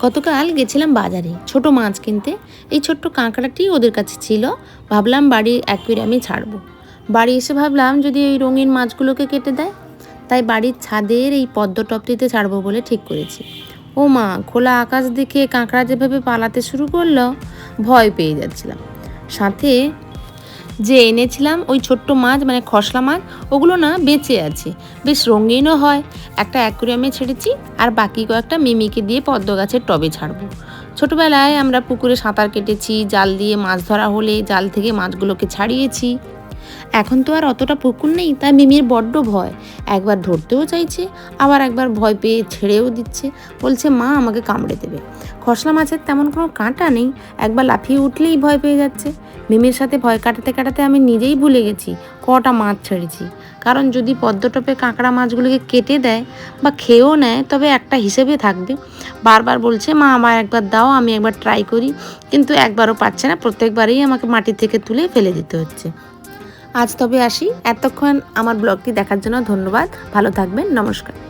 গতকাল গেছিলাম বাজারে ছোট মাছ কিনতে। এই ছোট্ট কাঁকড়াটি ওদের কাছে ছিল। ভাবলাম বাড়ির অ্যাকুয়ারিয়ামে ছাড়বো। বাড়ি এসে ভাবলাম যদি ওই রঙিন মাছগুলোকে কেটে দেয়, তাই বাড়ির ছাদের এই পদ্ম টবটিতে ছাড়বো বলে ঠিক করেছি। ও মা, খোলা আকাশ দেখে কাঁকড়া যেভাবে পালাতে শুরু করলো, ভয় পেয়ে যাচ্ছিলাম। সাথে যে এনেছিলাম ওই ছোট্ট মাছ মানে খসলা মাছ, ওগুলো না বেঁচে আছে, বেশ রঙিনও হয়। একটা অ্যাকুয়ারিয়ামে ছেড়েছি, আর বাকি কয়েকটা মিমিকে দিয়ে পদ্ম গাছের টবে ছাড়বো। ছোটবেলায় আমরা পুকুরে সাঁতার কেটেছি, জাল দিয়ে মাছ ধরা হলে জাল থেকে মাছগুলোকে ছাড়িয়েছি। এখন তো আর অতটা পুকুর নেই, তাই মিমির বড্ড ভয়। একবার ধরতেও চাইছে, আবার একবার ভয় পেয়ে ছেড়েও দিচ্ছে, বলছে মা আমাকে কামড়ে দেবে। খসলা মাছের তেমন কোনো কাঁটা নেই, একবার লাফিয়ে উঠলেই ভয় পেয়ে যাচ্ছে। মিমির সাথে ভয় কাটাতে কাটাতে আমি নিজেই ভুলে গেছি কটা মাছ ছেড়েছি। কারণ যদি পদ্মটপে কাঁকড়া মাছগুলোকে কেটে দেয় বা খেয়েও নেয়, তবে একটা হিসেবে থাকবে। বারবার বলছে মা আমার একবার দাও, আমি একবার ট্রাই করি, কিন্তু একবারও পাচ্ছে না, প্রত্যেকবারেই আমাকে মাটি থেকে তুলে ফেলে দিতে হচ্ছে। আজ তবে আসি। এতক্ষণ আমার ব্লগটি দেখার জন্য ধন্যবাদ। ভালো থাকবেন। নমস্কার।